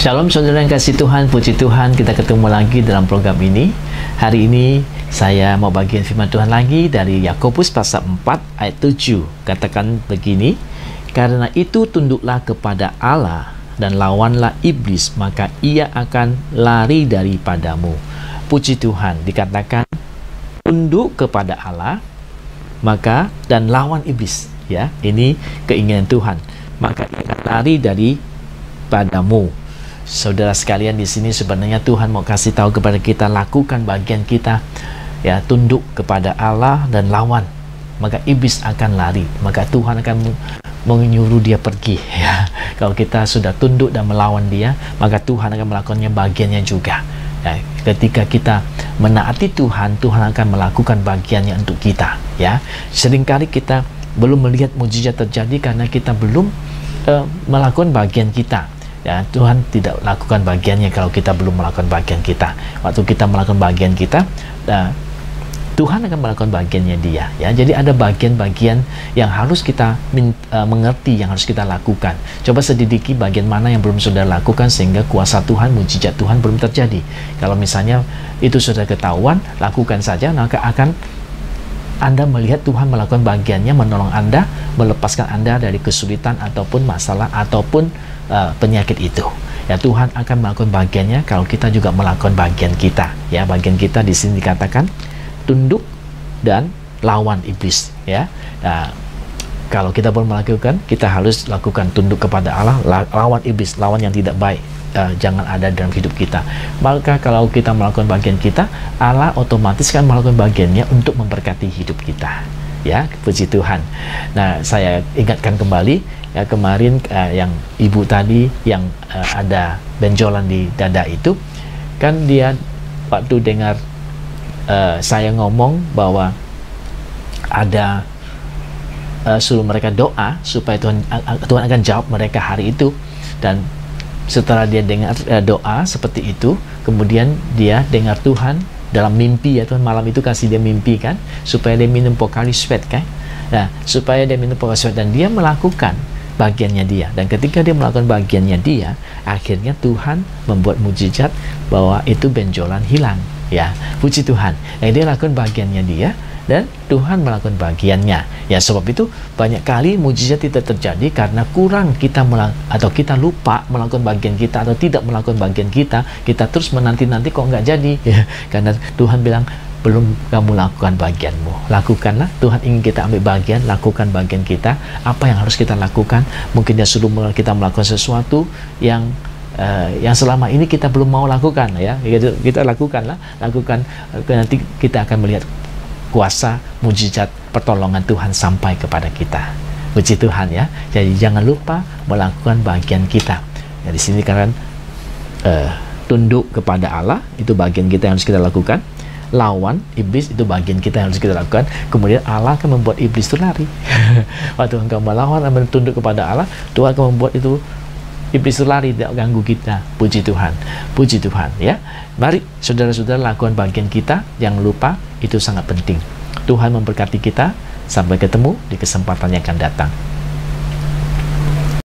Shalom saudara yang kasih Tuhan, puji Tuhan, kita ketemu lagi dalam program ini. Hari ini saya mau bagian firman Tuhan lagi dari Yakobus pasal 4 ayat 7. Katakan begini, karena itu tunduklah kepada Allah dan lawanlah iblis, maka ia akan lari daripadamu. Puji Tuhan, dikatakan tunduk kepada Allah, maka dan lawan iblis. Ya, ini keinginan Tuhan. Maka ia akan lari daripadamu. Saudara sekalian, di sini sebenarnya Tuhan mau kasih tahu kepada kita, lakukan bagian kita, ya, tunduk kepada Allah dan lawan, maka iblis akan lari, maka Tuhan akan menyuruh dia pergi, ya. Kalau kita sudah tunduk dan melawan dia, maka Tuhan akan melakukannya bagiannya juga, ya. Ketika kita menaati Tuhan, Tuhan akan melakukan bagiannya untuk kita, ya. Seringkali kita belum melihat mujizat terjadi karena kita belum melakukan bagian kita. Ya, Tuhan tidak lakukan bagiannya kalau kita belum melakukan bagian kita. Waktu kita melakukan bagian kita, Tuhan akan melakukan bagiannya dia. Ya, jadi ada bagian-bagian yang harus kita mengerti, yang harus kita lakukan. Coba selidiki bagian mana yang belum saudara lakukan sehingga kuasa Tuhan, mujizat Tuhan belum terjadi. Kalau misalnya itu sudah ketahuan, lakukan saja, maka akan Anda melihat Tuhan melakukan bagiannya, menolong Anda, melepaskan Anda dari kesulitan ataupun masalah ataupun penyakit itu. Ya, Tuhan akan melakukan bagiannya kalau kita juga melakukan bagian kita. Ya, bagian kita di sini dikatakan tunduk dan lawan iblis. Ya, kalau kita belum melakukan, kita harus lakukan tunduk kepada Allah, lawan iblis, lawan yang tidak baik. Jangan ada dalam hidup kita. Maka kalau kita melakukan bagian kita, Allah otomatis kan melakukan bagiannya untuk memberkati hidup kita. Ya, puji Tuhan. Nah, saya ingatkan kembali, ya, kemarin yang ibu tadi yang ada benjolan di dada itu, kan dia waktu dengar saya ngomong bahwa ada suruh mereka doa supaya Tuhan akan jawab mereka hari itu, dan setelah dia dengar doa seperti itu, kemudian dia dengar Tuhan dalam mimpi, ya, Tuhan malam itu kasih dia mimpi kan, supaya dia minum Pokali Sweat kan. Nah, supaya dia minum Pokali Sweat dan dia melakukan bagiannya dia, dan ketika dia melakukan bagiannya dia, akhirnya Tuhan membuat mujizat bahwa itu benjolan hilang, ya, puji Tuhan. Nah, dia lakukan bagiannya dia dan Tuhan melakukan bagiannya. Ya, sebab itu banyak kali mujizat tidak terjadi karena kurang kita atau kita lupa melakukan bagian kita atau tidak melakukan bagian kita. Kita terus menanti-nanti kok nggak jadi, ya, karena Tuhan bilang belum kamu lakukan bagianmu. Lakukanlah. Tuhan ingin kita ambil bagian, lakukan bagian kita. Apa yang harus kita lakukan? Mungkin dia suruh kita melakukan sesuatu yang selama ini kita belum mau lakukan, ya. Kita lakukanlah, lakukan, nanti kita akan melihat kuasa mujizat pertolongan Tuhan sampai kepada kita. Puji Tuhan, ya. Jadi jangan lupa melakukan bagian kita. Ya, di sini kan tunduk kepada Allah, itu bagian kita yang harus kita lakukan. Lawan iblis, itu bagian kita yang harus kita lakukan. Kemudian Allah akan membuat iblis itu lari. Waktu engkau melawan dan tunduk kepada Allah, Tuhan akan membuat itu iblis itu lari, tidak ganggu kita. Puji Tuhan, puji Tuhan, ya. Mari saudara-saudara lakukan bagian kita. Jangan lupa, itu sangat penting. Tuhan memberkati kita. Sampai ketemu di kesempatan yang akan datang.